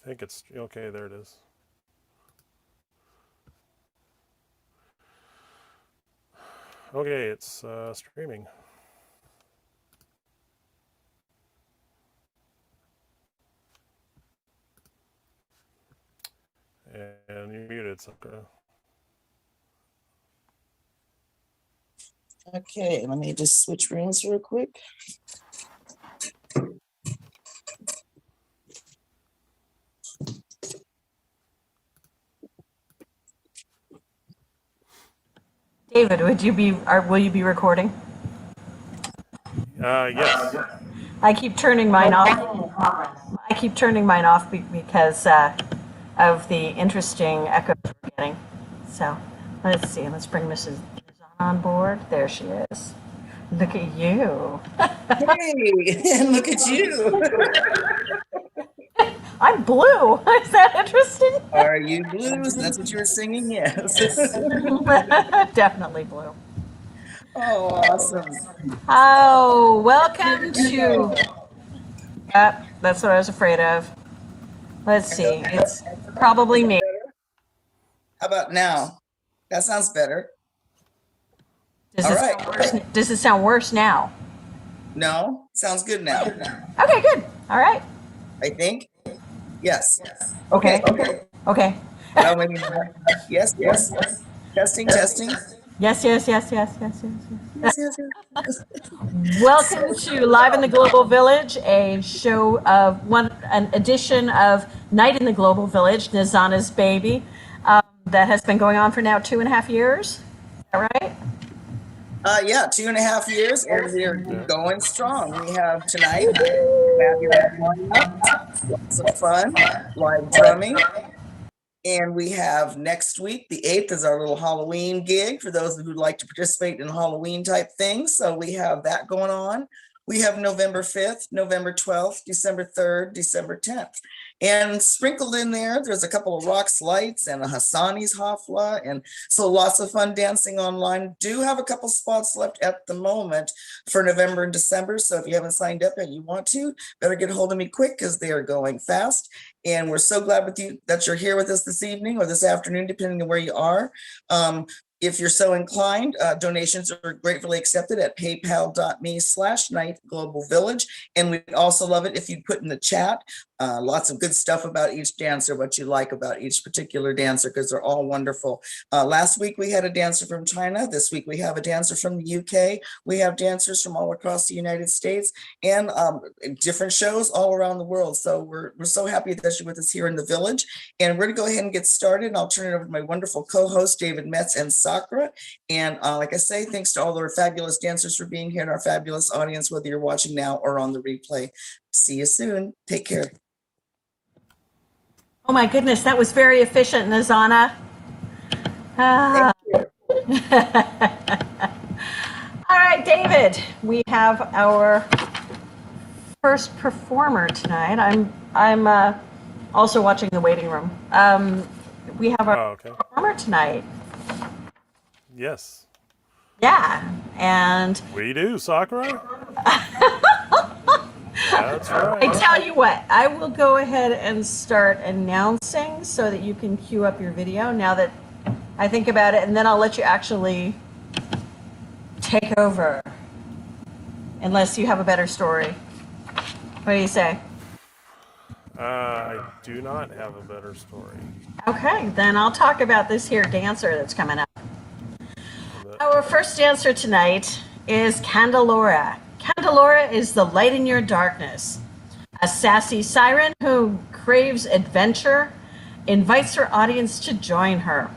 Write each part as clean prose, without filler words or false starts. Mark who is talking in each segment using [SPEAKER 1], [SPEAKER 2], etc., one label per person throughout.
[SPEAKER 1] think it's okay. There it is. Okay, it's streaming. And you're muted, Sakura.
[SPEAKER 2] Okay, let me just switch rooms real quick.
[SPEAKER 3] David, will you be recording?
[SPEAKER 1] Yes.
[SPEAKER 3] I keep turning mine off. Because of the interesting echoes we're getting. So let's see. Let's bring Mrs. on board. There she is. Look at you.
[SPEAKER 2] Hey, and look at you.
[SPEAKER 3] I'm blue. Is that interesting?
[SPEAKER 2] Are you blues? That's what you were singing? Yes.
[SPEAKER 3] Definitely blue.
[SPEAKER 2] Oh, awesome.
[SPEAKER 3] Oh, welcome to. That's what I was afraid of. Let's see. It's probably me.
[SPEAKER 2] How about now? That sounds better.
[SPEAKER 3] Does it sound worse now?
[SPEAKER 2] No, sounds good now.
[SPEAKER 3] Okay, good. All right.
[SPEAKER 2] I think. Yes.
[SPEAKER 3] Okay.
[SPEAKER 2] Well, maybe yes. Testing.
[SPEAKER 3] Yes.
[SPEAKER 2] Yes.
[SPEAKER 3] Welcome to Live in the Global Village, a show of an edition of Night in the Global Village, Nizana's baby, that has been going on for now 2.5 years. Is that right?
[SPEAKER 2] Yeah, 2.5 years, and we're going strong. We have tonight fabulous lineup, lots of fun, live drumming. And we have next week, the 8th, is our little Halloween gig for those who'd like to participate in Halloween type things. So we have that going on. We have November 5th, November 12th, December 3rd, December 10th. And sprinkled in there, there's a couple of Rocks Lights and a Hassani's Hafla. And so lots of fun dancing online. Do have a couple spots left at the moment for November and December. So if you haven't signed up and you want to, better get a hold of me quick because they are going fast. And we're so glad with you that you're here with us this evening or this afternoon, depending on where you are. If you're so inclined, donations are gratefully accepted at paypal.me/nightglobalvillage. And we'd also love it if you put in the chat lots of good stuff about each dancer, what you like about each particular dancer, because they're all wonderful. Last week we had a dancer from China. This week we have a dancer from the UK. We have dancers from all across the United States and different shows all around the world. So we're so happy that you're with us here in the village. And we're going to go ahead and get started. I'll turn it over to my wonderful co-hosts, David Metz and Sakura. And like I say, thanks to all our fabulous dancers for being here and our fabulous audience, whether you're watching now or on the replay. See you soon. Take care.
[SPEAKER 3] Oh my goodness, that was very efficient, Nizana. All right, David, we have our first performer tonight. I'm also watching the waiting room. We have our performer tonight.
[SPEAKER 1] Yes.
[SPEAKER 3] Yeah, and
[SPEAKER 1] we do, Sakura. That's right.
[SPEAKER 3] I tell you what, I will go ahead and start announcing so that you can queue up your video now that I think about it, and then I'll let you actually take over, unless you have a better story. What do you say?
[SPEAKER 1] I do not have a better story.
[SPEAKER 3] Okay, then I'll talk about this here dancer that's coming up. Our first dancer tonight is Candelora. Candelora is the light in your darkness. A sassy siren who craves adventure invites her audience to join her.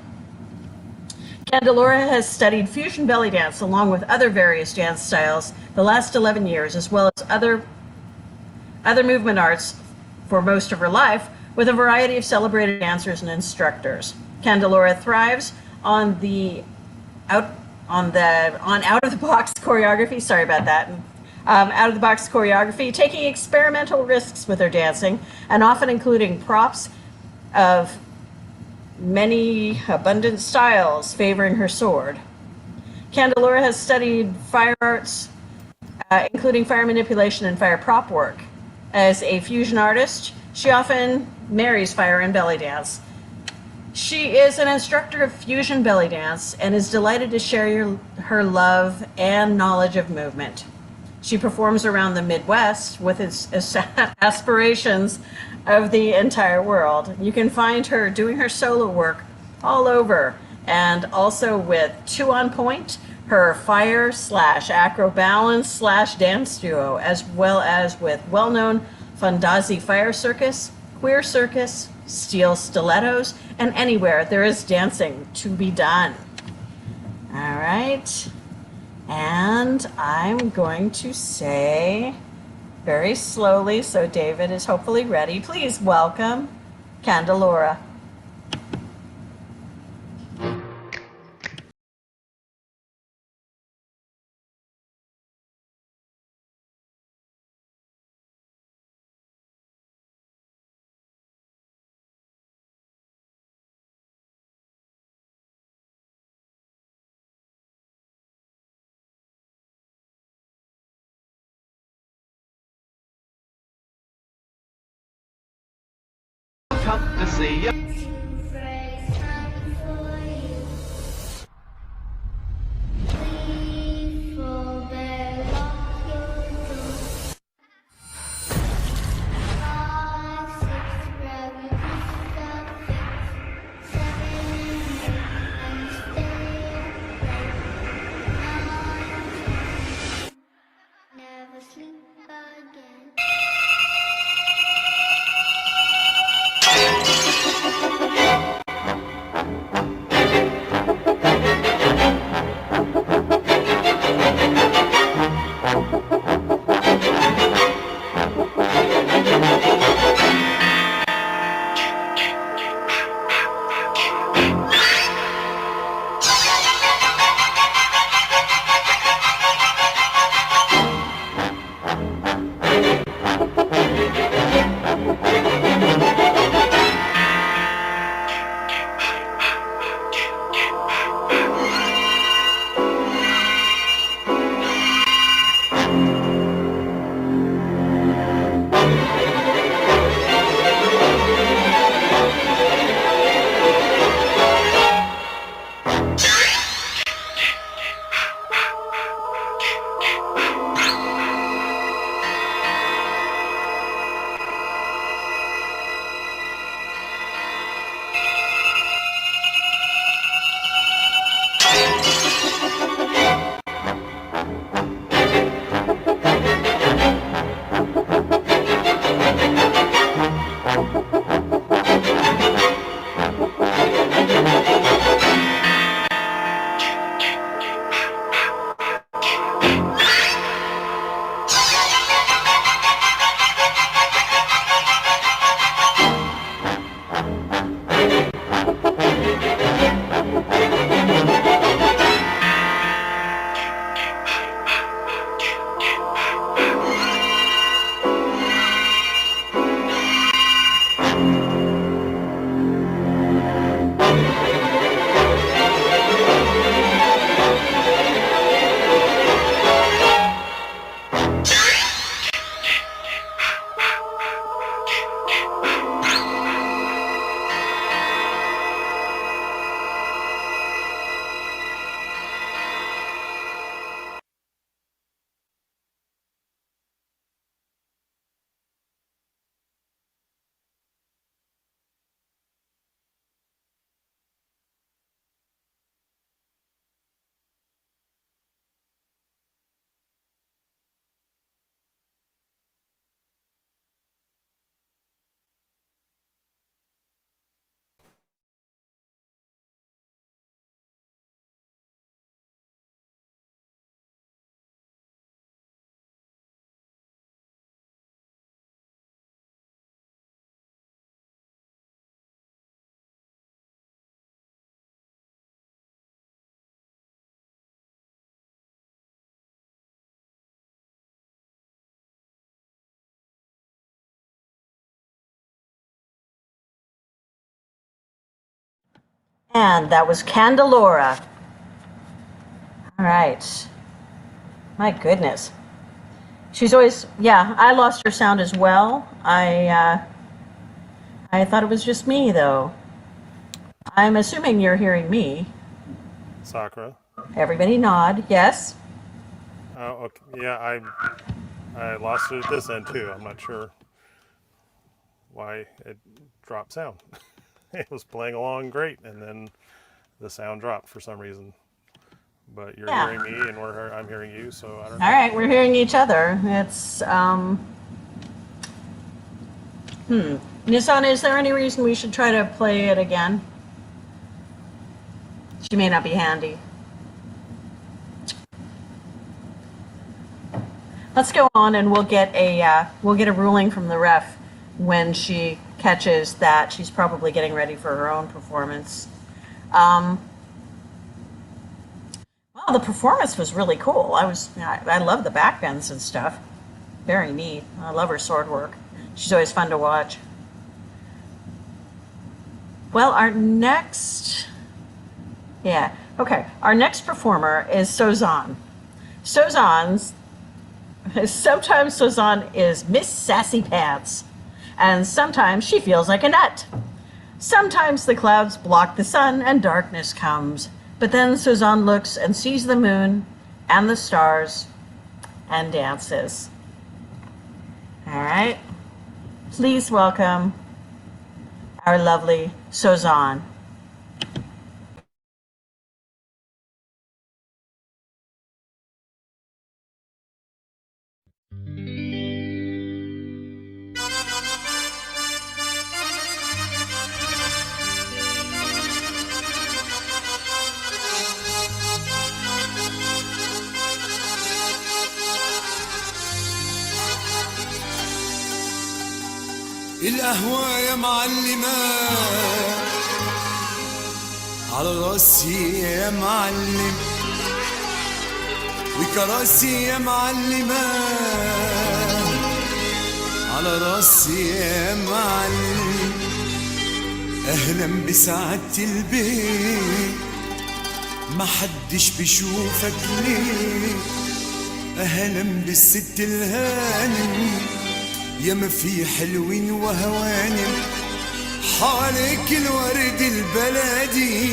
[SPEAKER 3] Candelora has studied fusion belly dance along with other various dance styles the last 11 years, as well as other movement arts for most of her life, with a variety of celebrated dancers and instructors. Candelora thrives on out-of-the-box choreography. Sorry about that. Out-of-the-box choreography, taking experimental risks with her dancing, and often including props of many abundant styles favoring her sword. Candelora has studied fire arts, including fire manipulation and fire prop work. As a fusion artist, She often marries fire and belly dance. She is an instructor of fusion belly dance and is delighted to share her love and knowledge of movement. She performs around the Midwest with its aspirations of the entire world. You can find her doing her solo work all over, and also with Two on Point, her fire/acro balance/dance duo, as well as with well-known Fondazi Fire Circus, Queer Circus, Steel Stilettos, and anywhere there is dancing to be done. All right. And I'm going to say very slowly, so David is hopefully ready. Please welcome Candelora.
[SPEAKER 4] Come to see you.
[SPEAKER 5] Never sleep again.
[SPEAKER 3] And that was Candelora. All right. My goodness. She's always, yeah, I lost her sound as well. I thought it was just me, though. I'm assuming you're hearing me.
[SPEAKER 1] Sakura.
[SPEAKER 3] Everybody nod. Yes?
[SPEAKER 1] Oh, okay. Yeah, I lost it at this end too. I'm not sure why it dropped sound. It was playing along great, and then the sound dropped for some reason. But you're
[SPEAKER 3] Yeah.
[SPEAKER 1] hearing me, and I'm hearing you, so I don't know.
[SPEAKER 3] All right, we're hearing each other. It's, Nissan, is there any reason we should try to play it again? She may not be handy. Let's go on, and we'll get a ruling from the ref when she catches that she's probably getting ready for her own performance. Well, the performance was really cool. I love the backbends and stuff. Very neat. I love her sword work. She's always fun to watch. Well, our next performer is Sozan. Sometimes Sozan is Miss Sassy Pants, and sometimes she feels like a nut. Sometimes the clouds block the sun and darkness comes, but then Sozan looks and sees the moon and the stars and dances. All right, please welcome our lovely Sozan.
[SPEAKER 6] القهوة يا معلمة على راسي يا معلم، وكراسي يا معلمة على راسي يا معلم. أهلا بسعادة البيت، محدش بيشوفك ليه. أهلا بالست الهانم، يا ما في حلوين وهوانم، حواليك الورد البلدي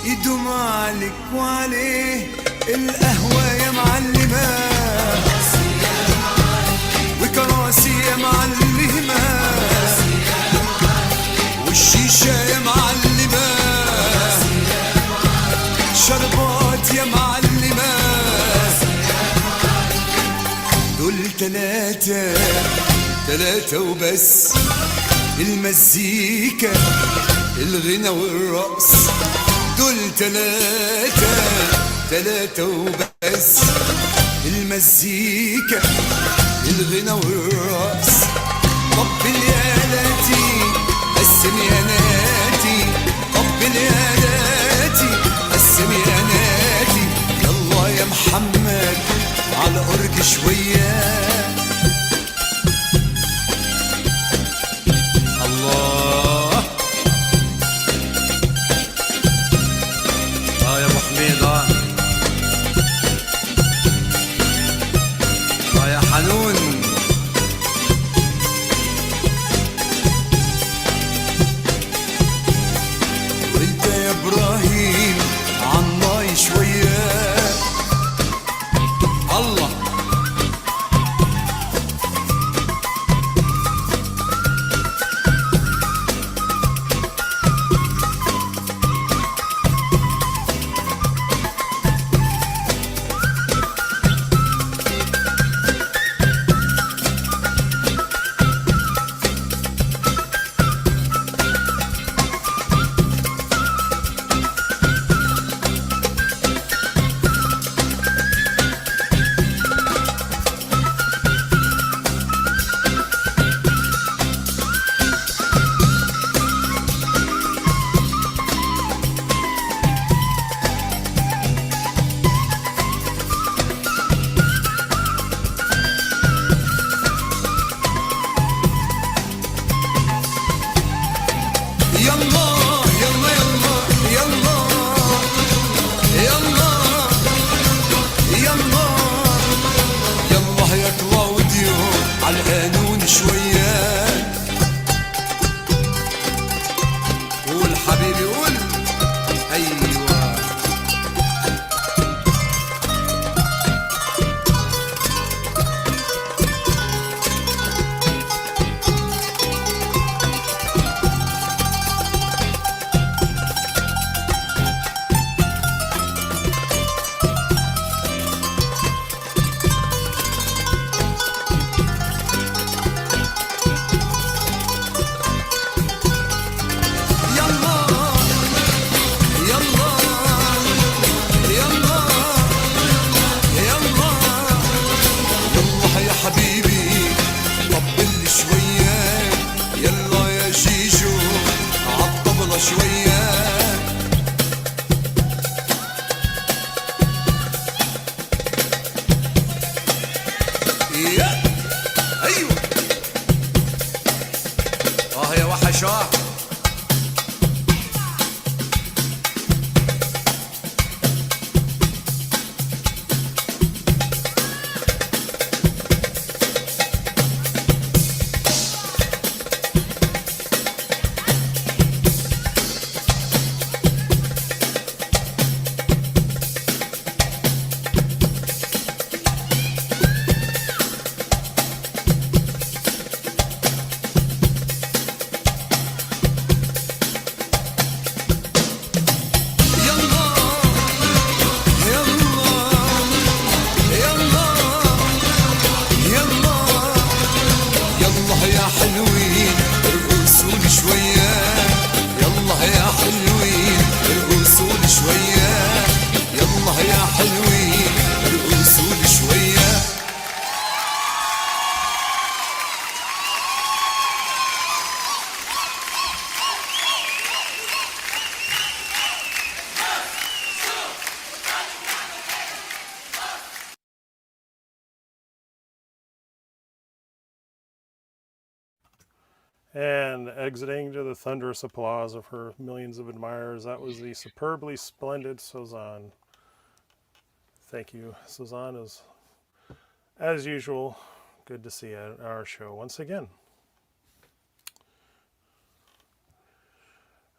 [SPEAKER 6] يدوم عليك وعليه. القهوة يا معلمة وكراسي يا معلمة، والشيشة يا معلمة، شربات يا معلمة. دول تلاتة وبس، المزيكا الغنى والرقص. دول تلاتة وبس، المزيكا الغنى والرقص. طبل يا لاتي قسم يا ناتي، طبل يا لاتي قسم يا ناتي. يلا يا محمد على أرج شوية. الله يا ابو حميد، يا حنون. وانت يا ابراهيم عناي شويه. الله شاه يلا يلا يلا يلا يلا يا حلوين ارقصوا لي شوية يلا يا حلوين ارقصوا لي شوية يلا يا حلوين ارقصوا لي شوية
[SPEAKER 1] And exiting to the thunderous applause of her millions of admirers, that was the superbly splendid Suzanne. Thank you, Suzanne. As usual, good to see you at our show once again.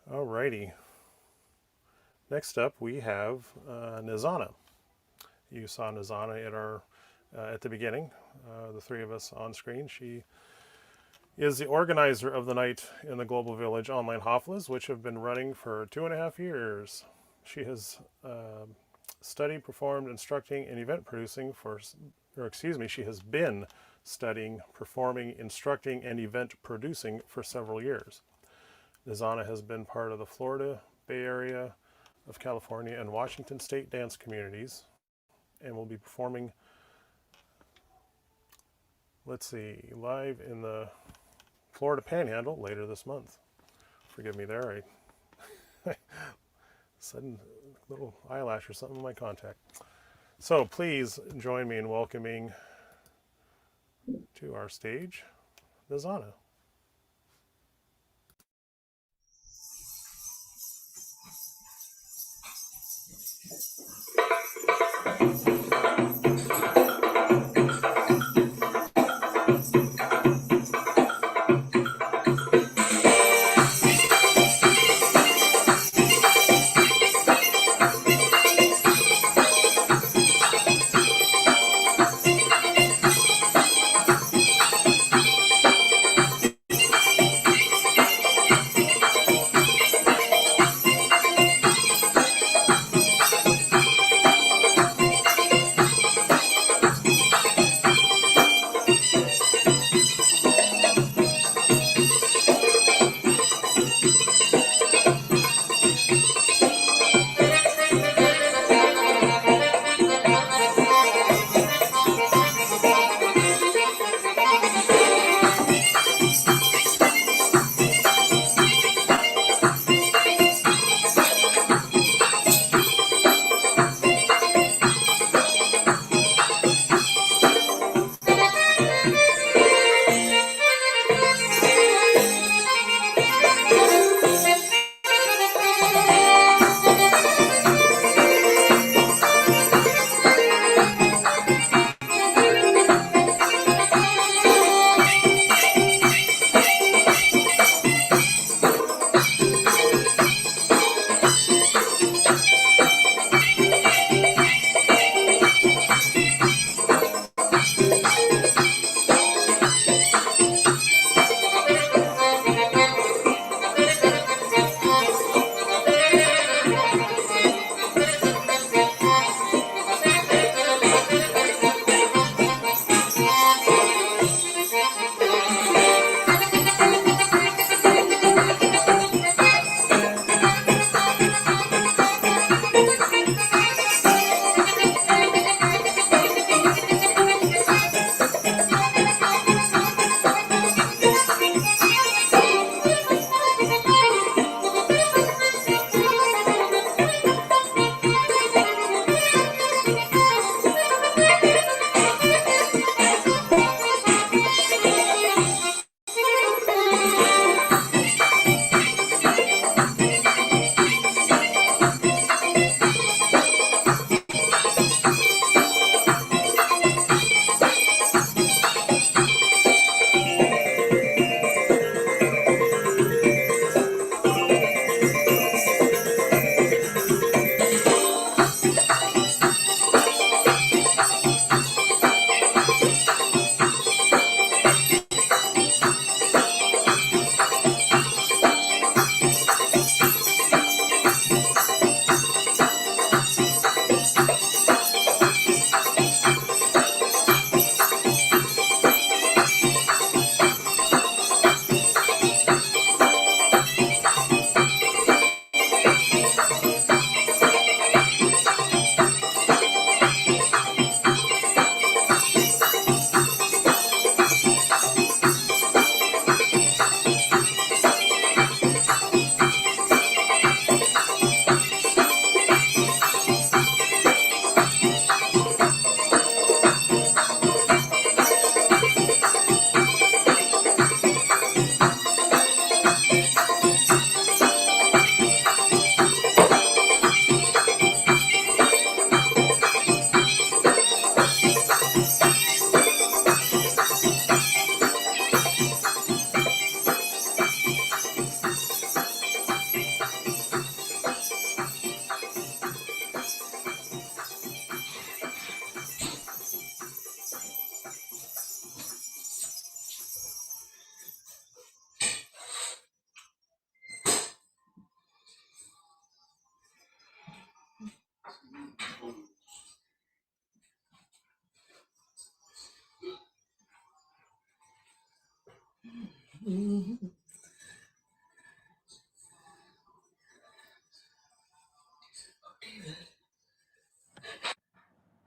[SPEAKER 1] Alrighty. Next up, we have Nizana. You saw Nizana at our at the beginning, the three of us on screen. She is the organizer of the night in the Global Village online Haflas, which have been running for 2.5 years. She has studied, performed, instructing, and event producing she has been studying, performing, instructing, and event producing for several years. Nizana has been part of the Florida Bay Area of California and Washington State dance communities and will be performing, live in the Florida Panhandle later this month. Forgive me there, I sudden little eyelash or something in my contact. So please join me in welcoming to our stage Nizana.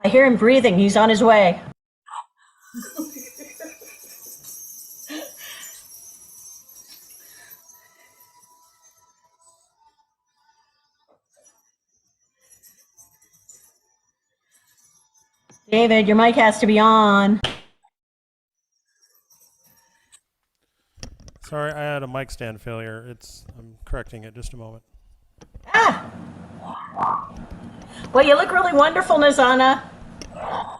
[SPEAKER 3] I hear him breathing. He's on his way. David, your mic has to be on.
[SPEAKER 1] Sorry, I had a mic stand failure. I'm correcting it. Just a moment.
[SPEAKER 3] Ah! Well, you look really wonderful, Nizana. Woo!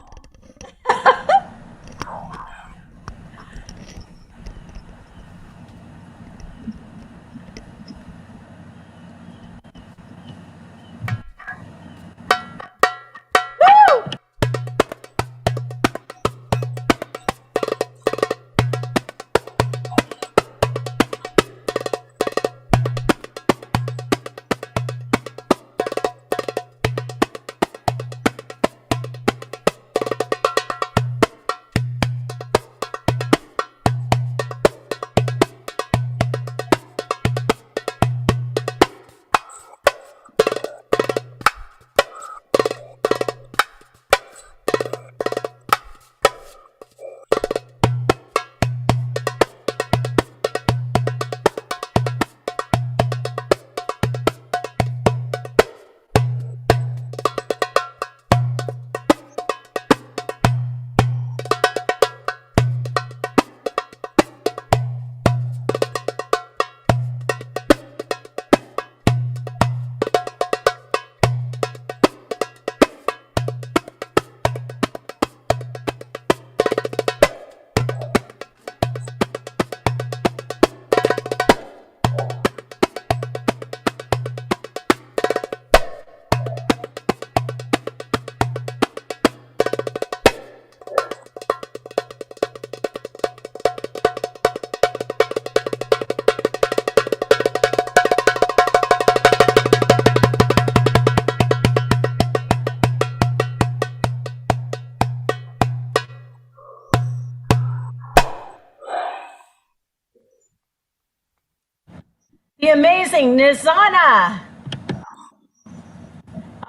[SPEAKER 3] The amazing Nizana.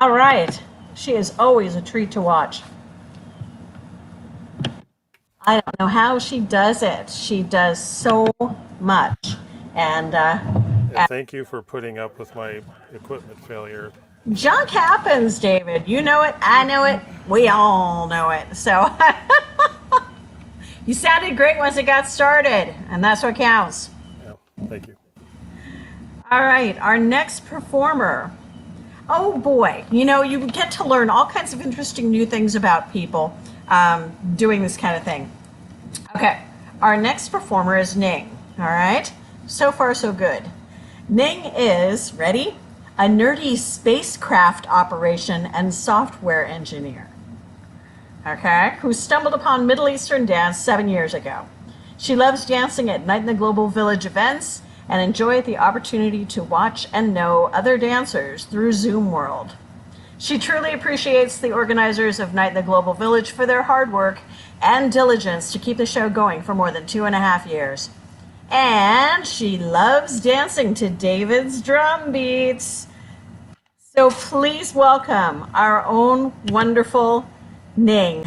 [SPEAKER 3] All right. She is always a treat to watch. I don't know how she does it. She does so much. And
[SPEAKER 1] And thank you for putting up with my equipment failure.
[SPEAKER 3] junk happens, David. You know it. I know it. We all know it. So you sounded great once it got started, and that's what counts.
[SPEAKER 1] Yeah, thank you.
[SPEAKER 3] All right, our next performer. Oh boy, you know, you get to learn all kinds of interesting new things about people doing this kind of thing. Okay, our next performer is Ning. All right, so far so good. Ning is, ready? A nerdy spacecraft operation and software engineer. Okay, who stumbled upon Middle Eastern dance 7 years ago. She loves dancing at Night in the Global Village events and enjoyed the opportunity to watch and know other dancers through Zoom World. She truly appreciates the organizers of Night in the Global Village for their hard work and diligence to keep the show going for more than 2.5 years. And she loves dancing to David's drum beats. So please welcome our own wonderful Ning.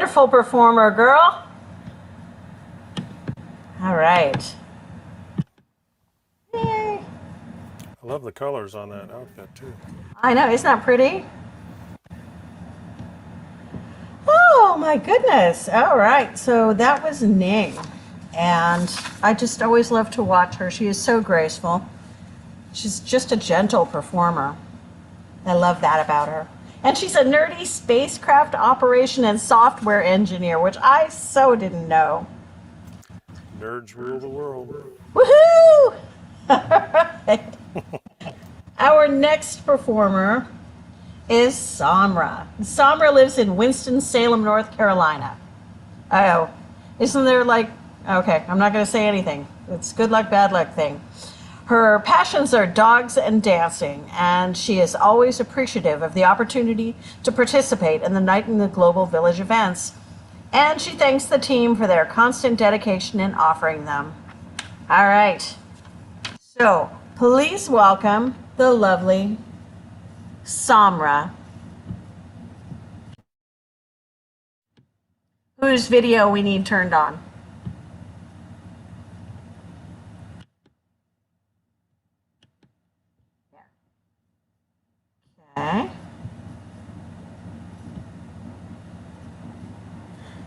[SPEAKER 3] wonderful performer, girl. All right. Yay.
[SPEAKER 1] I love the colors on that outfit too.
[SPEAKER 3] I know, isn't that pretty? Oh my goodness. All right, so that was Ning. And I just always love to watch her. She is so graceful. She's just a gentle performer. I love that about her. And she's a nerdy spacecraft operation and software engineer, which I so didn't know.
[SPEAKER 1] Nerds rule the world.
[SPEAKER 3] Woohoo! Our next performer is Samra. Samra lives in Winston-Salem, North Carolina. Oh, isn't there like, okay, I'm not going to say anything. It's good luck, bad luck thing. Her passions are dogs and dancing, and she is always appreciative of the opportunity to participate in the Night in the Global Village events. And she thanks the team for their constant dedication in offering them. All right. So, please welcome the lovely Samra, whose video we need turned on. Okay.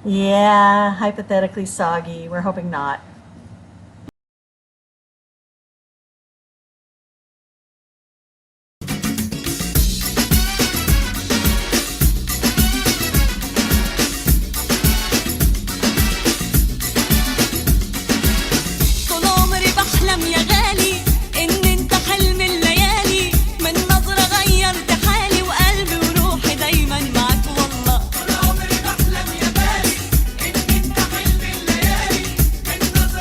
[SPEAKER 3] Yeah, hypothetically soggy. We're hoping not.
[SPEAKER 7] طول عمري بحلم يا غالي ان انت حلم الليالي من نظرة غيرت حالي وقلبي وروحي دايما معاك والله طول عمري بحلم يا غالي ان انت حلم الليالي من نظرة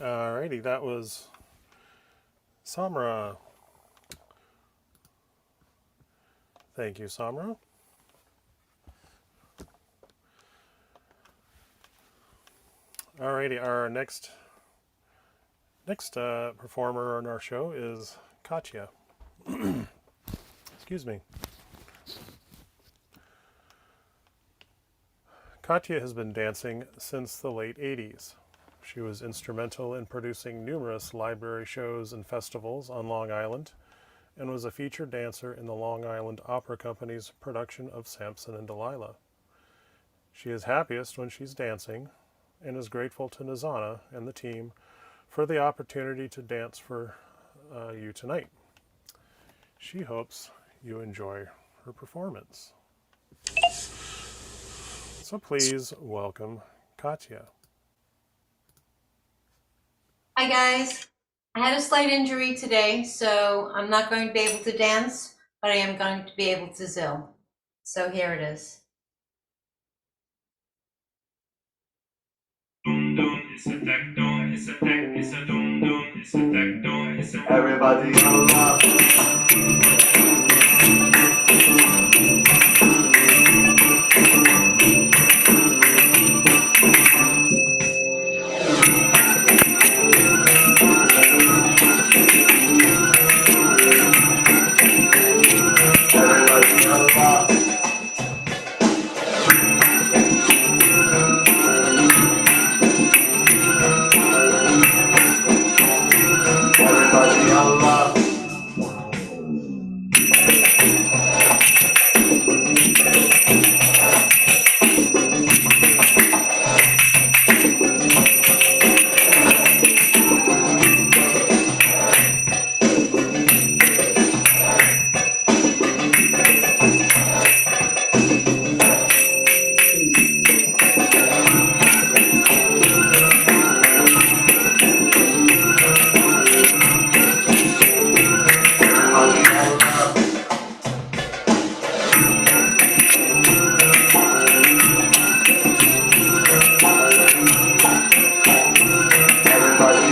[SPEAKER 1] Alrighty, that was Samra. Thank you, Samra. Alrighty, our next performer on our show is Katya. Excuse me. Katya has been dancing since the late 80s. She was instrumental in producing numerous library shows and festivals on Long Island and was a featured dancer in the Long Island Opera Company's production of Samson and Delilah. She is happiest when she's dancing and is grateful to Nizana and the team for the opportunity to dance for you tonight. She hopes you enjoy her performance. So please welcome Katya.
[SPEAKER 8] Hi guys. I had a slight injury today, so I'm not going to be able to dance, but I am going to be able to zill. So here it is.
[SPEAKER 9] Dum dum, it's a techno, it's a tech, it's a dum dum, it's a techno, it's a everybody Allah. Everybody Allah. Everybody Allah. Everybody Allah. Everybody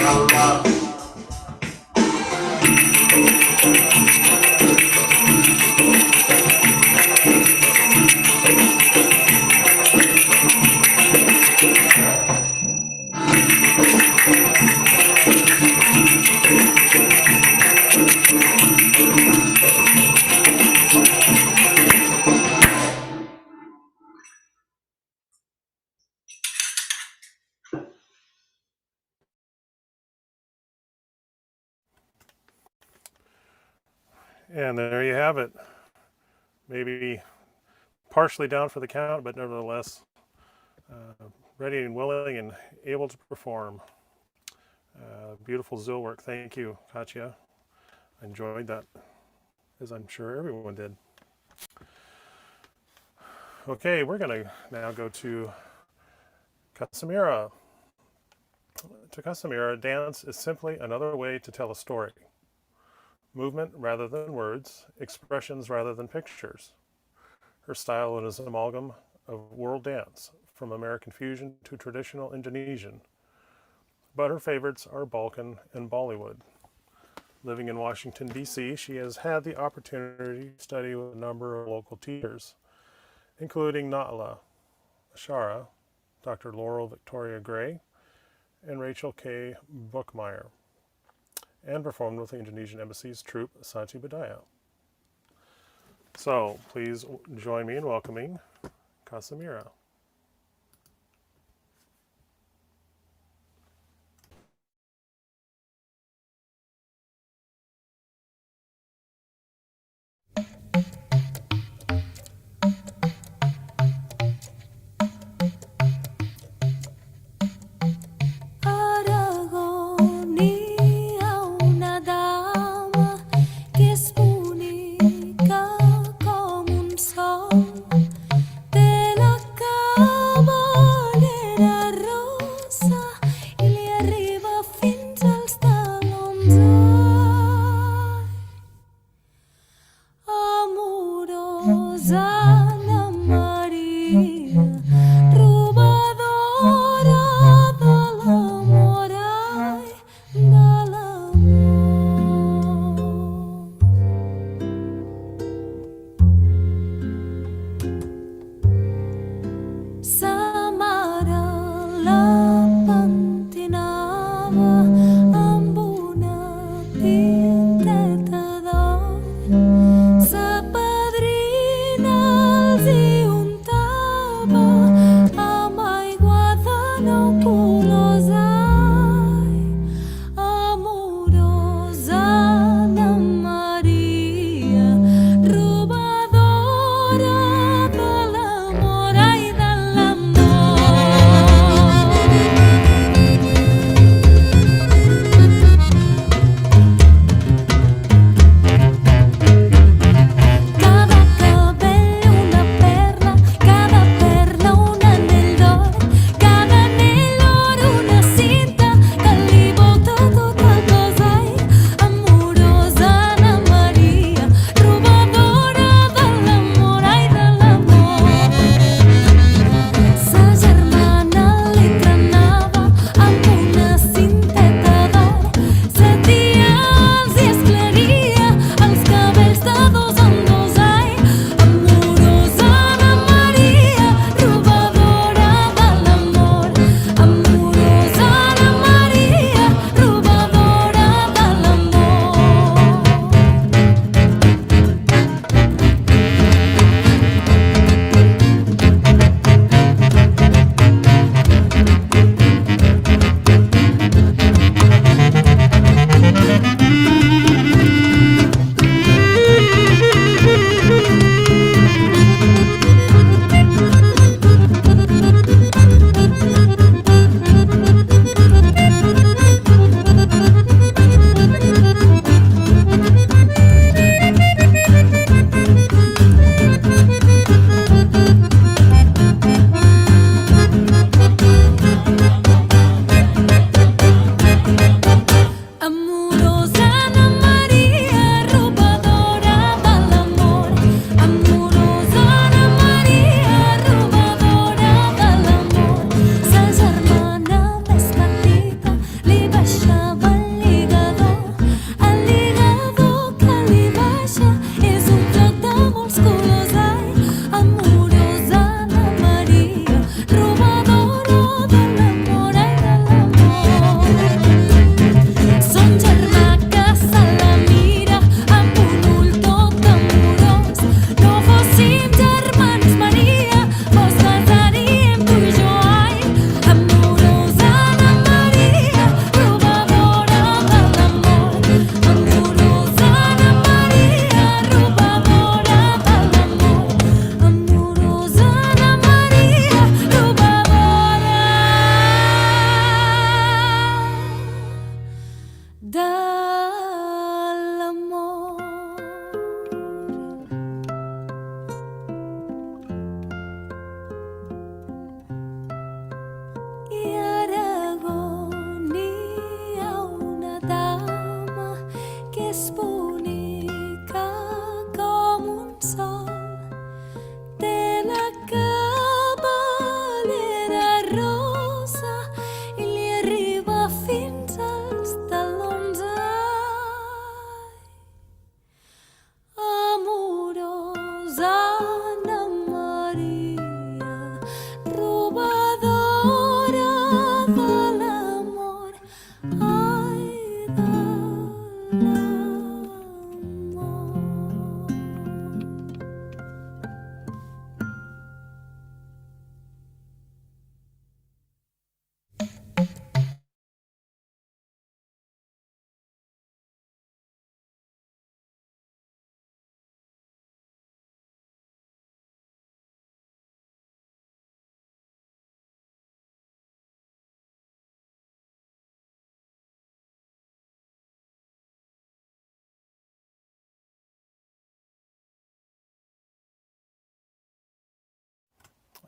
[SPEAKER 9] Allah.
[SPEAKER 1] And there you have it. Maybe partially down for the count, but nevertheless ready and willing and able to perform. Beautiful zill work. Thank you, Katya. I enjoyed that, as I'm sure everyone did. Okay, we're going to now go to Casimira. To Casimira, dance is simply another way to tell a story. Movement rather than words, expressions rather than pictures. Her style is an amalgam of world dance, from American fusion to traditional Indonesian. But her favorites are Balkan and Bollywood. Living in Washington, D.C., she has had the opportunity to study with a number of local teachers, including Natala Ashara, Dr. Laurel Victoria Gray, and Rachel K. Bookmeyer, and performed with the Indonesian Embassy's troupe Santi Budaya. So please join me in welcoming Casimira.
[SPEAKER 7] Telakka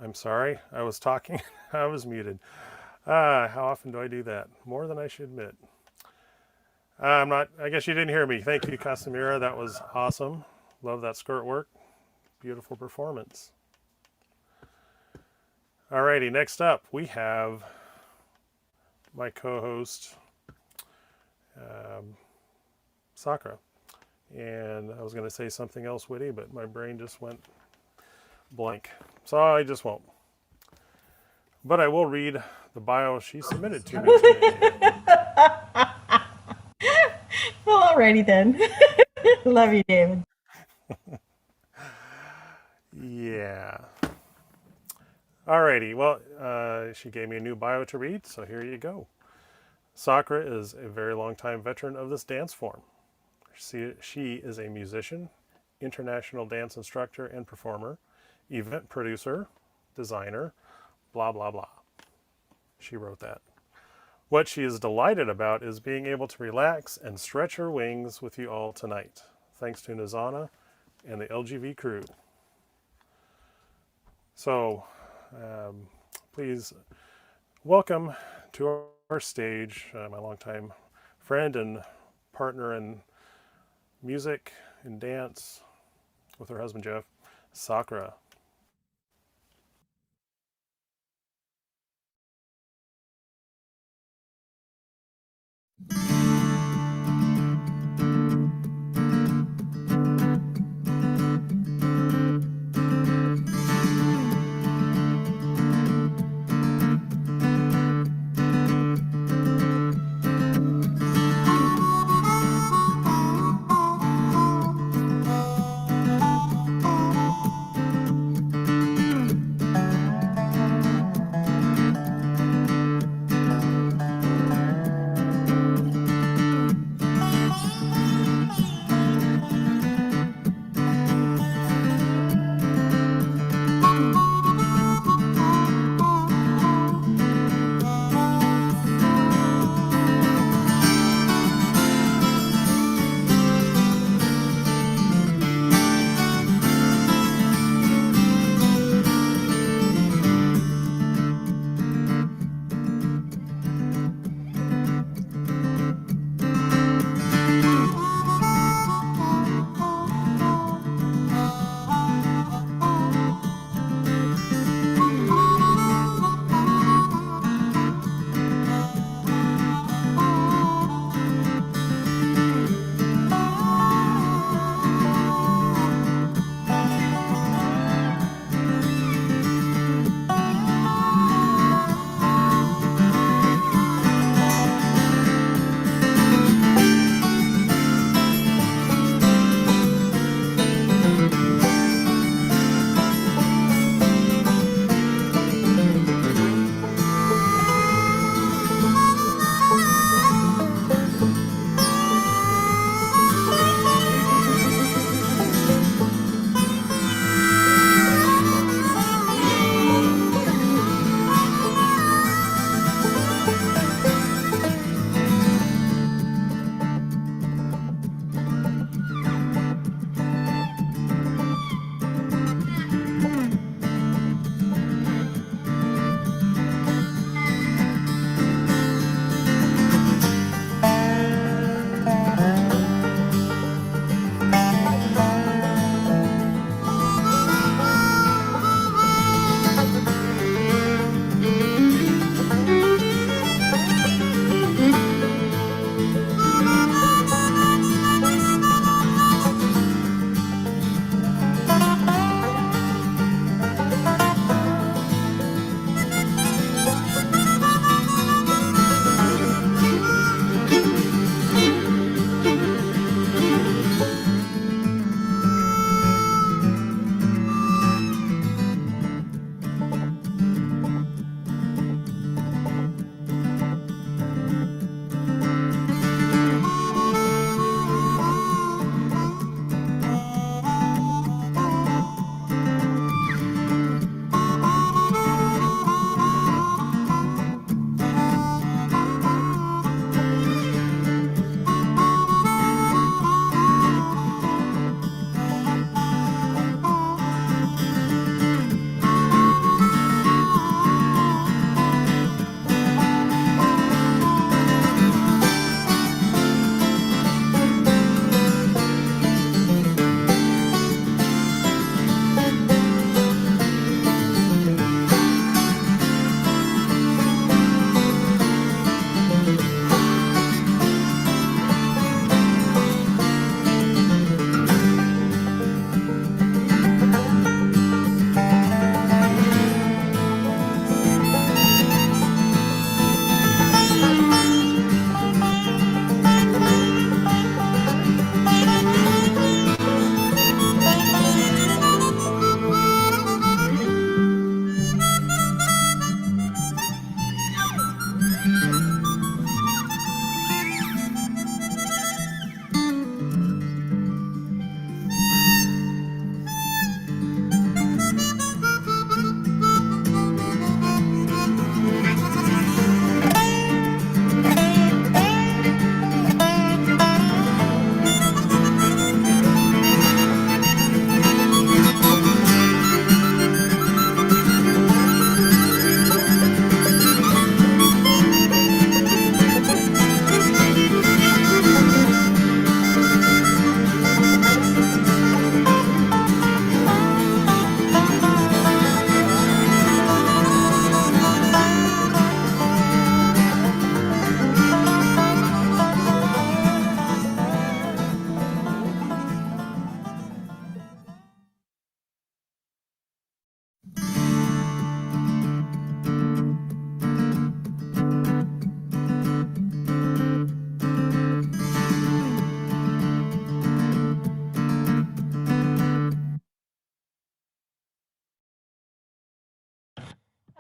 [SPEAKER 1] I'm sorry. I was talking. I was muted. How often do I do that? More than I should admit. I'm not. I guess you didn't hear me. Thank you, Casimira. That was awesome. Love that skirt work. Beautiful performance. Alrighty, next up we have my co-host, Sakura. And I was going to say something else witty, but my brain just went blank. So I just won't. But I will read the bio she submitted to me today.
[SPEAKER 3] Well, alrighty then. Love you, David.
[SPEAKER 1] Yeah. Alrighty, well, she gave me a new bio to read, so here you go. Sakura is a very long-time veteran of this dance form. She is a musician, international dance instructor and performer, event producer, designer, blah, blah, blah. She wrote that. What she is delighted about is being able to relax and stretch her wings with you all tonight, thanks to Nizana and the LGV crew. So, please welcome to our stage my longtime friend and partner in music and dance with her husband Jeff, Sakura.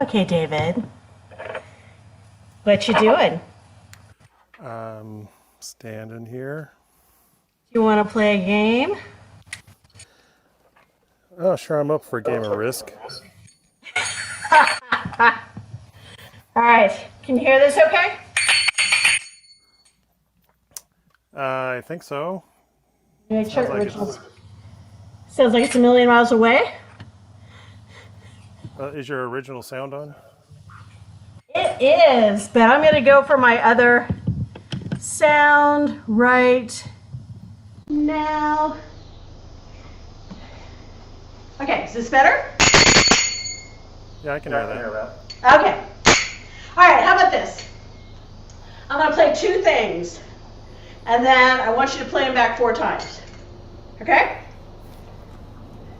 [SPEAKER 3] Okay, David. What you doing?
[SPEAKER 1] Standing here.
[SPEAKER 3] You want to play a game?
[SPEAKER 1] Oh, sure, I'm up for a game of Risk.
[SPEAKER 3] All right. Can you hear this okay?
[SPEAKER 1] I think so.
[SPEAKER 3] Make sure
[SPEAKER 1] Sounds like
[SPEAKER 3] originals. Sounds like it's a million miles away.
[SPEAKER 1] Is your original sound on?
[SPEAKER 3] It is, but I'm going to go for my other sound right now. Okay, is this better?
[SPEAKER 1] Yeah, I can hear that.
[SPEAKER 3] Okay. All right, how about this? I'm going to play two things, and then I want you to play them back 4 times. Okay?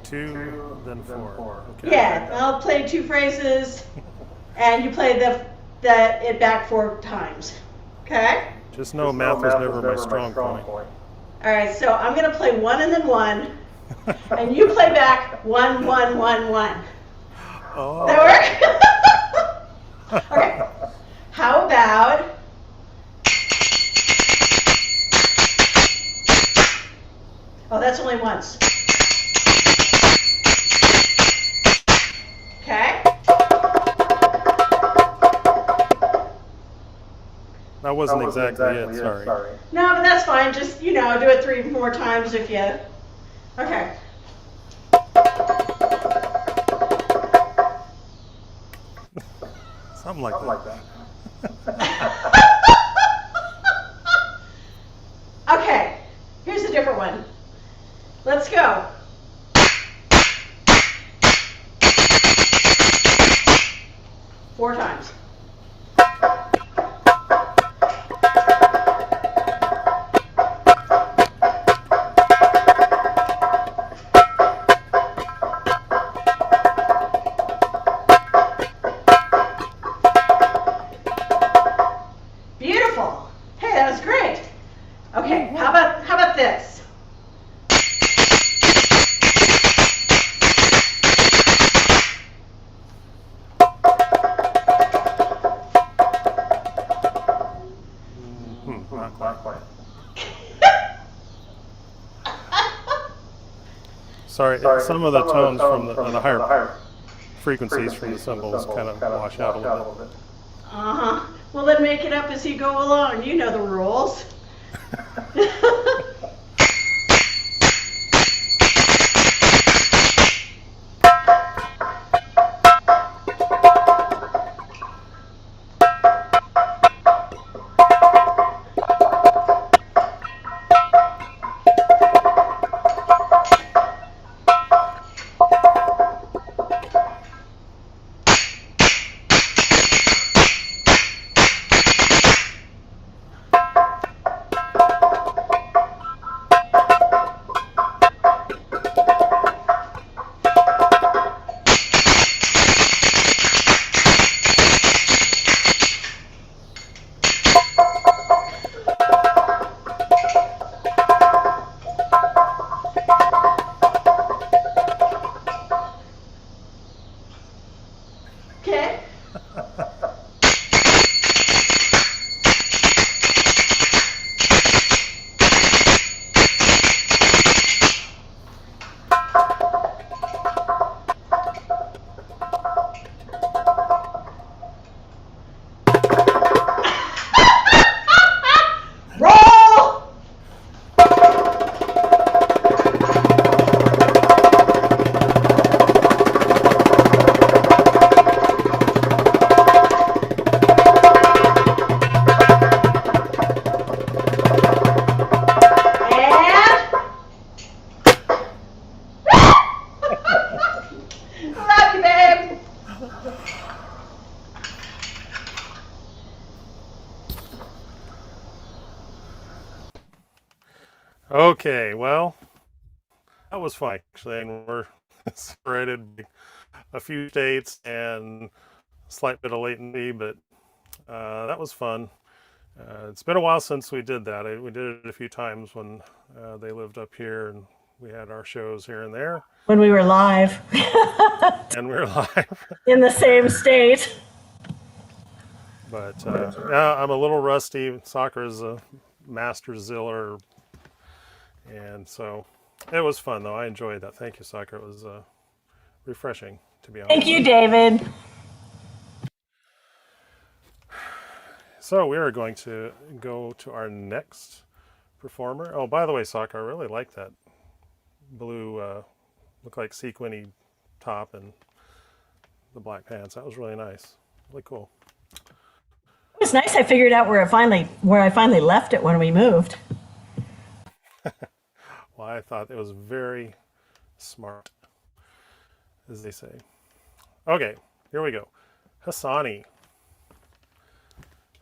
[SPEAKER 1] 2, then 4. Okay.
[SPEAKER 3] Yeah, I'll play 2 phrases, and you play it back 4 times. Okay?
[SPEAKER 1] Just know math was never my strong point.
[SPEAKER 3] All right, so I'm going to play 1 and then 1, and you play back 1, 1, 1, 1.
[SPEAKER 1] Oh.
[SPEAKER 3] That work? Okay. How about oh, that's only once. Okay.
[SPEAKER 1] That wasn't exactly it, sorry.
[SPEAKER 3] No, but that's fine. Just, do it 3 more times if you. Okay.
[SPEAKER 1] Something like that.
[SPEAKER 3] Okay. Here's a different one. Let's go. Four times. Beautiful. Hey, that was great. Okay, how about this?
[SPEAKER 1] Not quite. Sorry, some of the tones from the higher frequencies from the cymbals kind of wash out a little bit.
[SPEAKER 3] Uh-huh. Well, then make it up as you go along. You know the rules. Okay. Roll! Love you, babe.
[SPEAKER 1] Okay, well, that was fun actually, and we're separated by a few states and a slight bit of latency, but that was fun. It's been a while since we did that. We did it a few times when they lived up here, and we had our shows here and there,
[SPEAKER 3] When we were live
[SPEAKER 1] and we were live.
[SPEAKER 3] in the same state.
[SPEAKER 1] But yeah, I'm a little rusty. Soccer is a master ziller, and so it was fun though. I enjoyed that. Thank you, Soccer. It was refreshing, to be honest.
[SPEAKER 3] Thank you, David.
[SPEAKER 1] So we are going to go to our next performer. Oh, by the way, Soccer, I really like that blue, look like sequiny top and the black pants. That was really nice. Really cool.
[SPEAKER 3] It was nice. I figured out where I finally left it when we moved.
[SPEAKER 1] Well, I thought it was very smart, as they say. Okay, here we go. Hassani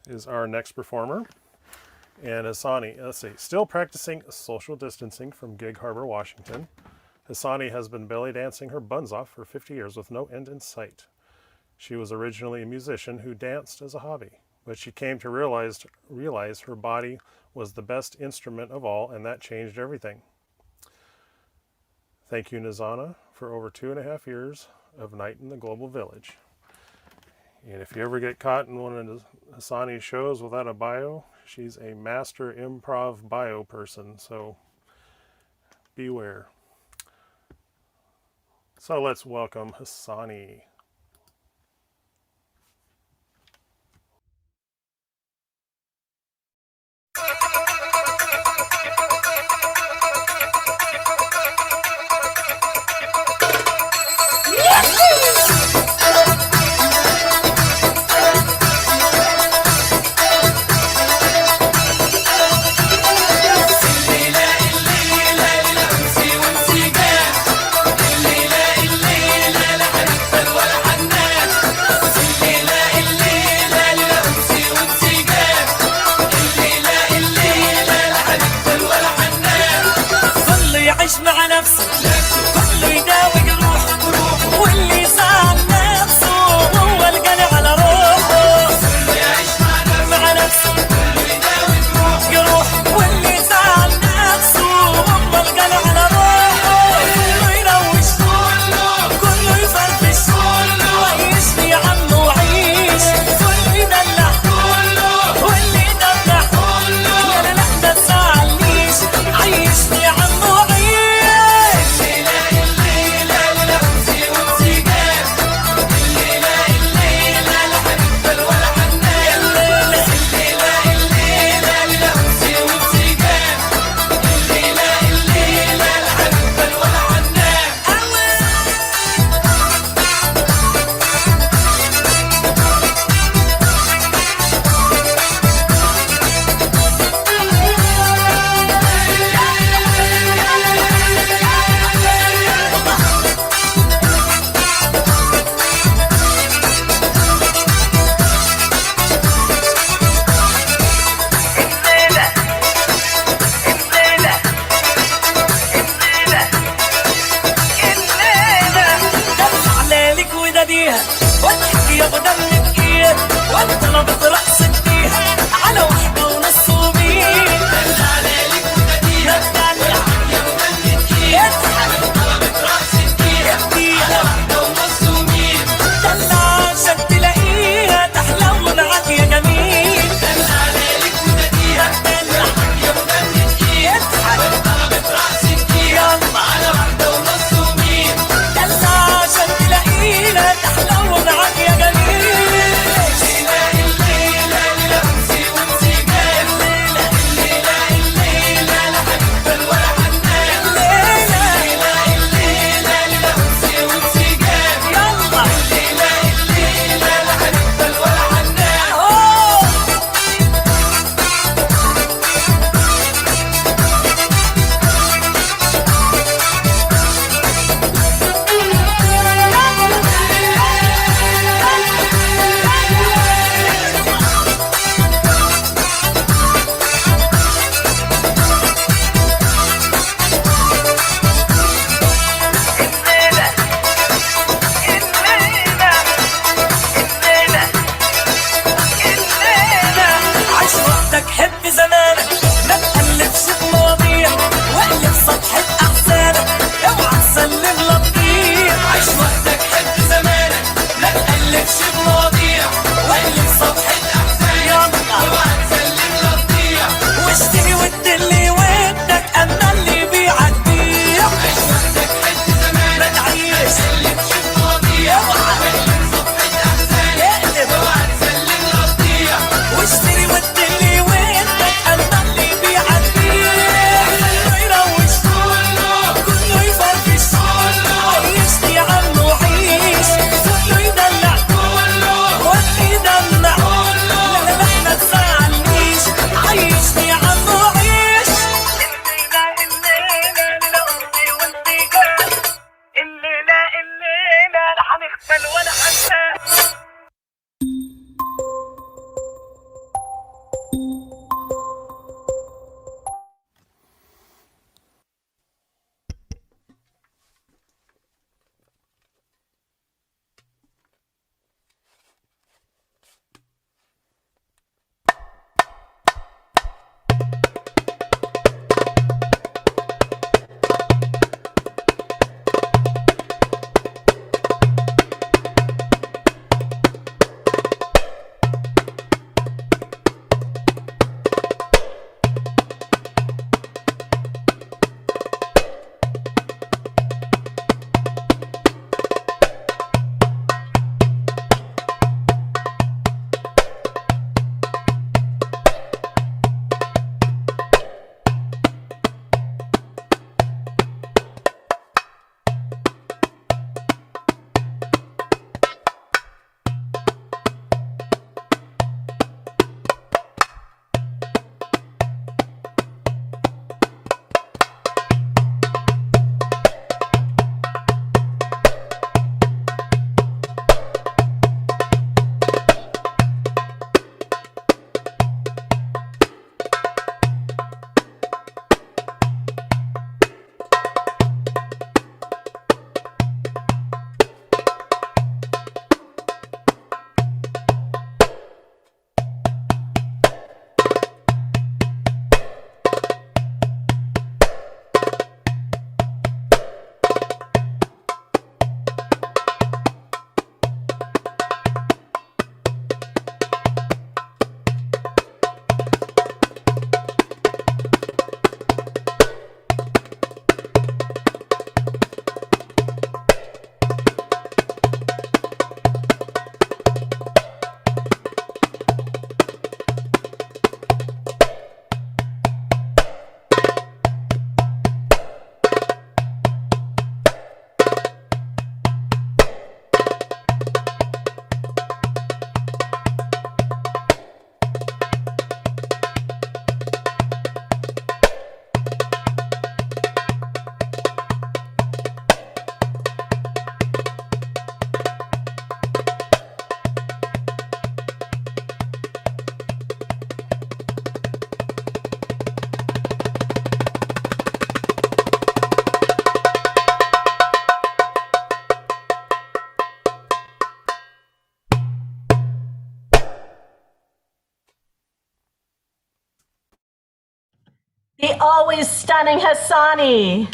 [SPEAKER 1] is our next performer. And Hassani, let's see, still practicing social distancing from Gig Harbor, Washington. Hassani has been belly dancing her buns off for 50 years with no end in sight. She was originally a musician who danced as a hobby, but she came to realize her body was the best instrument of all, and that changed everything. Thank you, Nizana, for over 2.5 years of Night in the Global Village. And if you ever get caught in one of Hassani's shows without a bio, she's a master improv bio person, so beware. So let's welcome Hassani.
[SPEAKER 7] يعيش مع نفسه كله يداوي جروح واللي يساعد نفسه هو القلع على روحه. كله يعيش مع نفسه كله يداوي جروح واللي يساعد نفسه هو القلع على روحه. كله يروش كله يفرفش ويشفي يا عم وعيش. كله يدلع واللي يدلع لا لا لا ما تزعلنيش. عيشني يا عم حب زمانك ما تقلبش بمواضيع واقلب صفحة أحزانك.
[SPEAKER 3] stunning Hassani.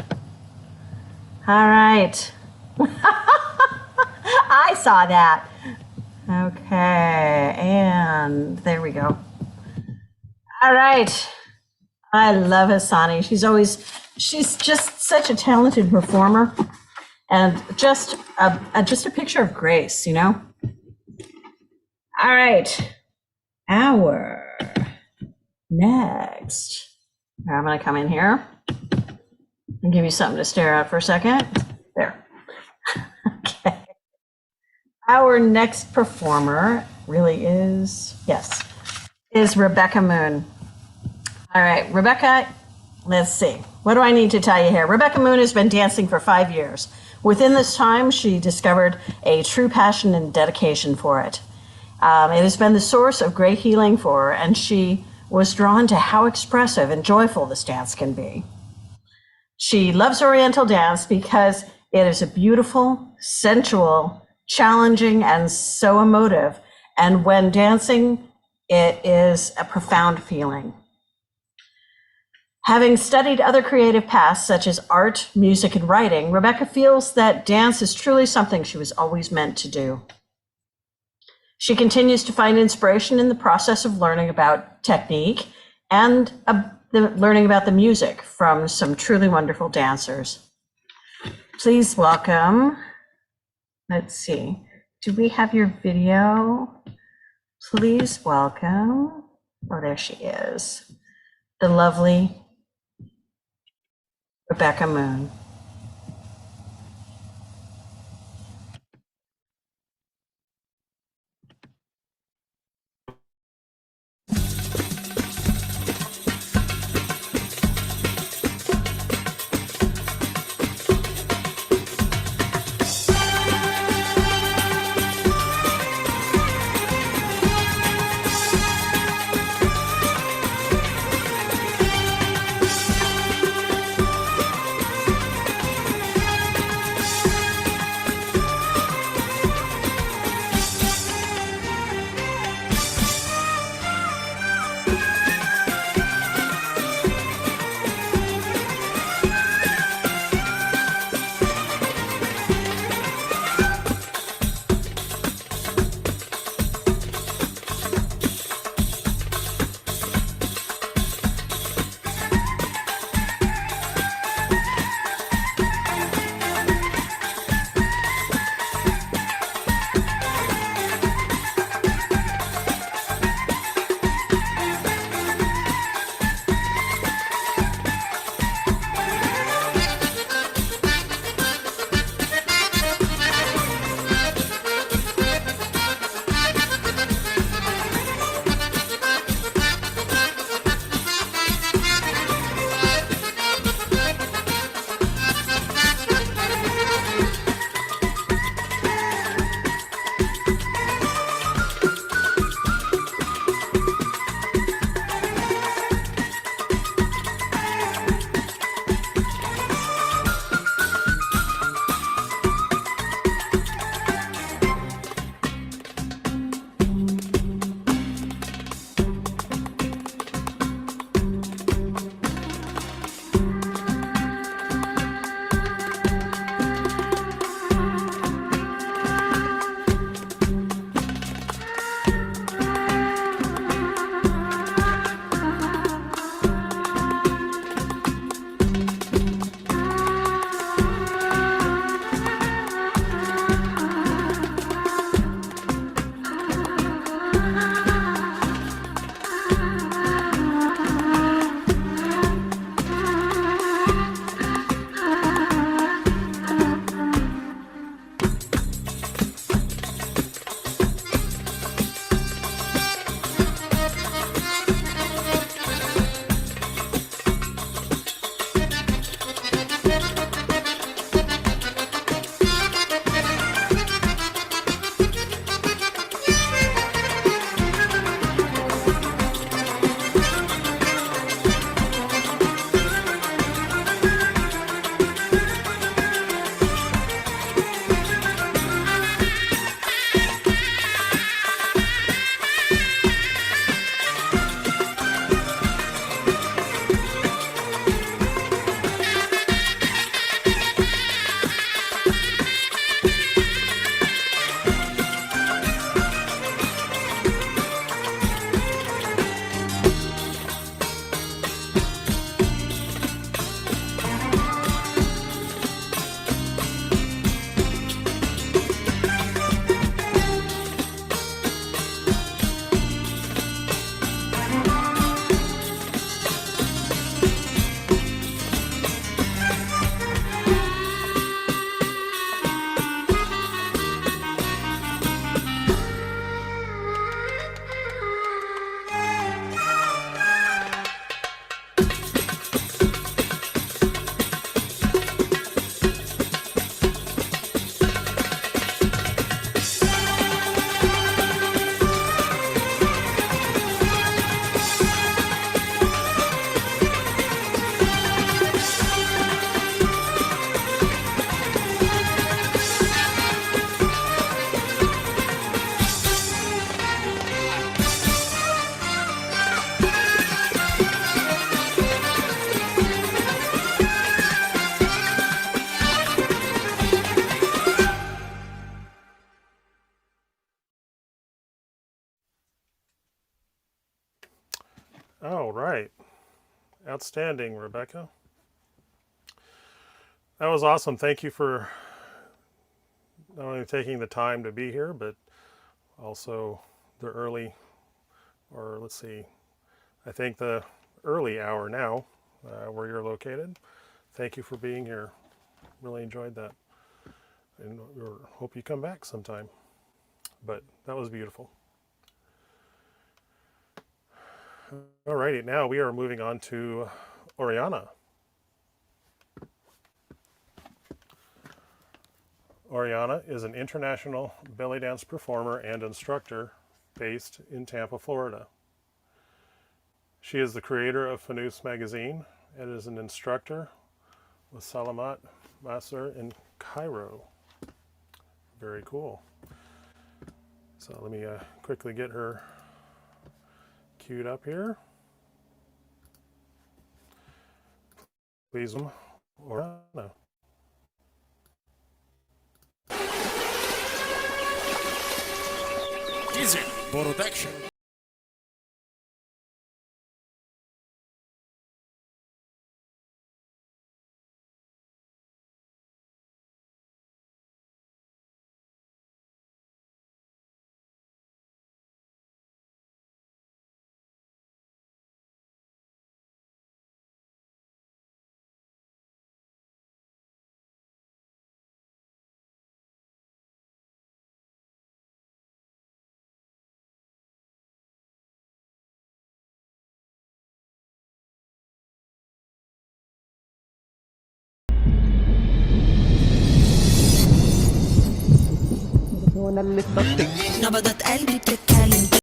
[SPEAKER 3] All right. I saw that. Okay, and there we go. All right. I love Hassani. She's just such a talented performer, and just a picture of grace, you know? All right. Our next. I'm going to come in here and give you something to stare at for a second. There. Okay. Our next performer really is Rebecca Moon. All right, Rebecca, let's see. What do I need to tell you here? Rebecca Moon has been dancing for 5 years. Within this time, she discovered a true passion and dedication for it. It has been the source of great healing for her, and she was drawn to how expressive and joyful this dance can be. She loves Oriental dance because it is a beautiful, sensual, challenging, and so emotive. And when dancing, it is a profound feeling. Having studied other creative paths such as art, music, and writing, Rebecca feels that dance is truly something she was always meant to do. She continues to find inspiration in the process of learning about technique and learning about the music from some truly wonderful dancers. Please welcome, let's see, do we have your video? Please welcome, oh, there she is, the lovely Rebecca Moon.
[SPEAKER 1] All right. Outstanding, Rebecca. That was awesome. Thank you for not only taking the time to be here, but also the early, or let's see, I think the early hour now where you're located. Thank you for being here. Really enjoyed that. And hope you come back sometime. But that was beautiful. Alrighty, now we are moving on to Oriana. Oriana is an international belly dance performer and instructor based in Tampa, Florida. She is the creator of Fanous Magazine and is an instructor with Salamat Masr in Cairo. Very cool. So let me quickly get her queued up here. Please, Oriana.
[SPEAKER 6] Easy production.
[SPEAKER 7] نبضات قلبي بتتكلم.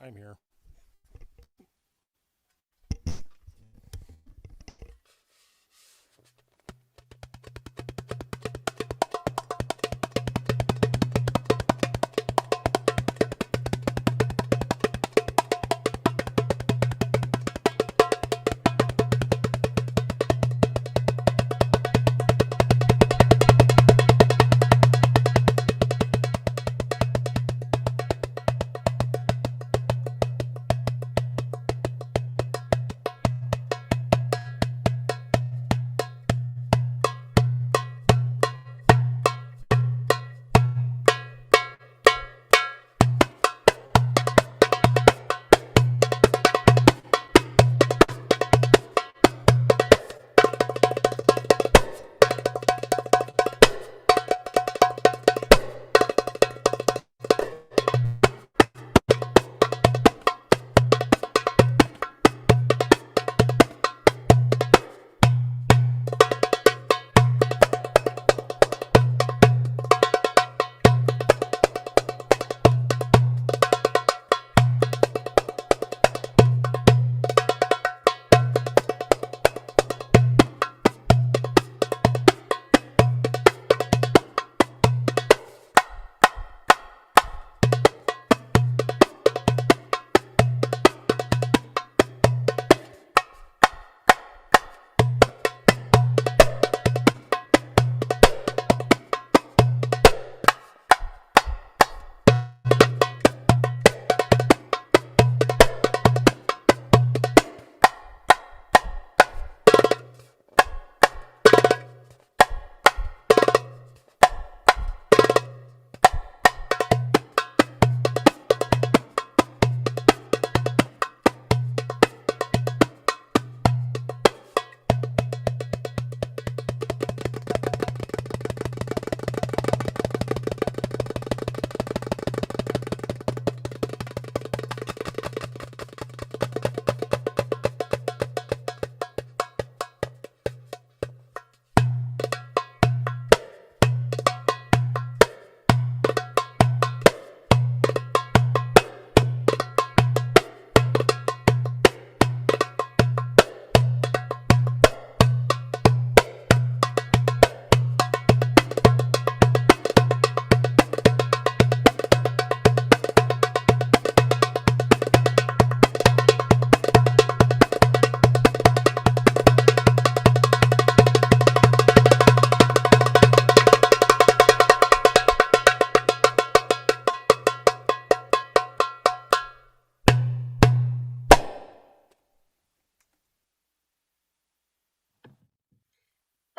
[SPEAKER 1] I'm here.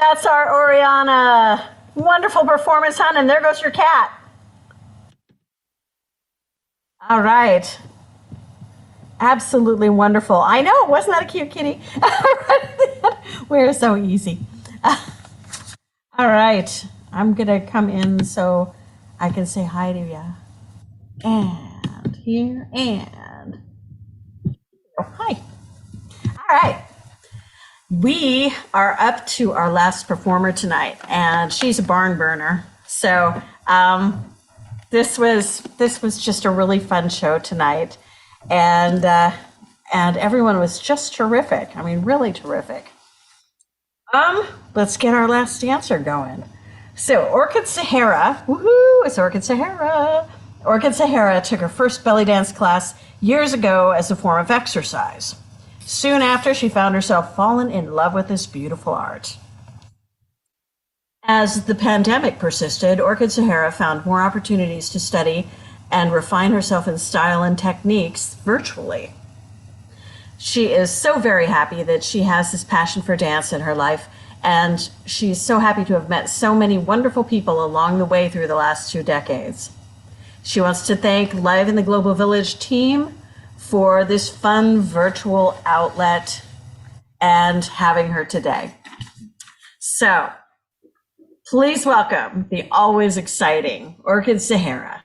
[SPEAKER 3] That's our Oriana. Wonderful performance, hon. And there goes your cat. All right. Absolutely wonderful. I know. Wasn't that a cute kitty? We're so easy. All right. I'm going to come in so I can say hi to you. And here and oh, hi. All right. We are up to our last performer tonight, and she's a barn burner. So this was just a really fun show tonight, and everyone was just terrific. I mean, really terrific. Let's get our last dancer going. So Orchid Sahara, woohoo! It's Orchid Sahara. Orchid Sahara took her first belly dance class years ago as a form of exercise. Soon after, she found herself fallen in love with this beautiful art. As the pandemic persisted, Orchid Sahara found more opportunities to study and refine herself in style and techniques virtually. She is so very happy that she has this passion for dance in her life, and she's so happy to have met so many wonderful people along the way through the last 2 decades. She wants to thank Live in the Global Village team for this fun virtual outlet and having her today. So please welcome the always exciting Orchid Sahara.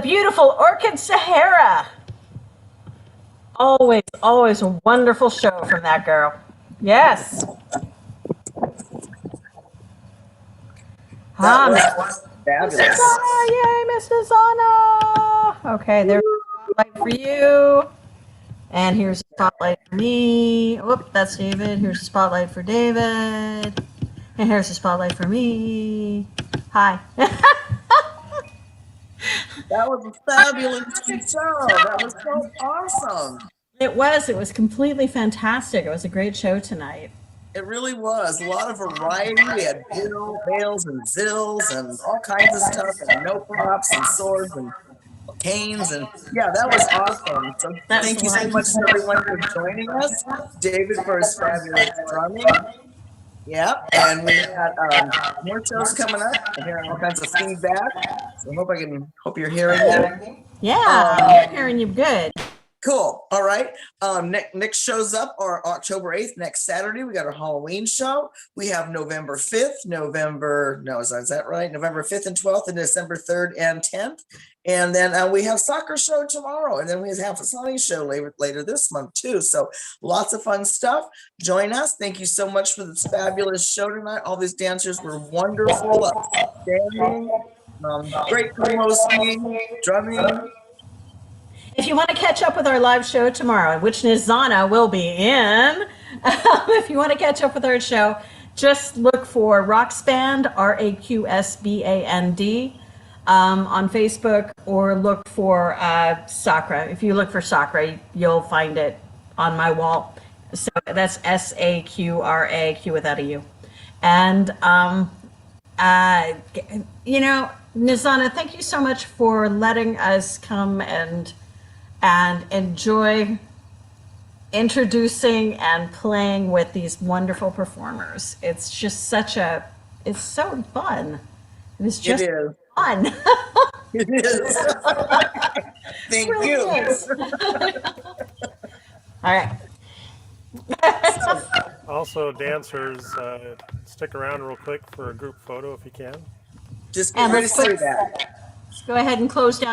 [SPEAKER 3] beautiful Orchid Sahara. Always a wonderful show from that girl. Yes.
[SPEAKER 2] That was fabulous.
[SPEAKER 3] Yay, Mr. Zana. Okay, there's a spotlight for you. And here's a spotlight for me. Whoop, that's David. Here's a spotlight for David. And here's a spotlight for me. Hi.
[SPEAKER 2] That was a fabulous show. That was so awesome.
[SPEAKER 3] It was completely fantastic. It was a great show tonight.
[SPEAKER 2] It really was. A lot of variety. We had bales and zills and all kinds of stuff, and no props and swords and canes. And yeah, that was awesome. So thank you so much to everyone for joining us. David for his fabulous drumming. Yeah, and we got more shows coming up. I'm hearing all kinds of feedback. So I hope you're hearing that.
[SPEAKER 3] Yeah, I'm hearing you good.
[SPEAKER 2] Cool. All right. Next shows up are October 8th, next Saturday. We got our Halloween show. We have November 5th, is that right? November 5th and 12th, and December 3rd and 10th. And then we have soccer show tomorrow. And then we have a Sunny show later this month too. So lots of fun stuff. Join us. Thank you so much for this fabulous show tonight. All these dancers were wonderful, outstanding, great co-hosting, drumming.
[SPEAKER 3] If you want to catch up with our live show tomorrow, which Nizana will be in, if you want to catch up with our show, just look for Roxband, RAQSBAND, on Facebook, or look for Sakura. If you look for Sakura, you'll find it on my wall. So that's SAQRA, Q without a U. And, Nizana, thank you so much for letting us come and enjoy introducing and playing with these wonderful performers. It's just it's so fun. It's just fun.
[SPEAKER 2] It is. Thank
[SPEAKER 3] It really
[SPEAKER 2] you.
[SPEAKER 3] is. All right.
[SPEAKER 1] Also, dancers, stick around real quick for a group photo if you can.
[SPEAKER 2] Just get ready to say that.
[SPEAKER 3] Go ahead and close down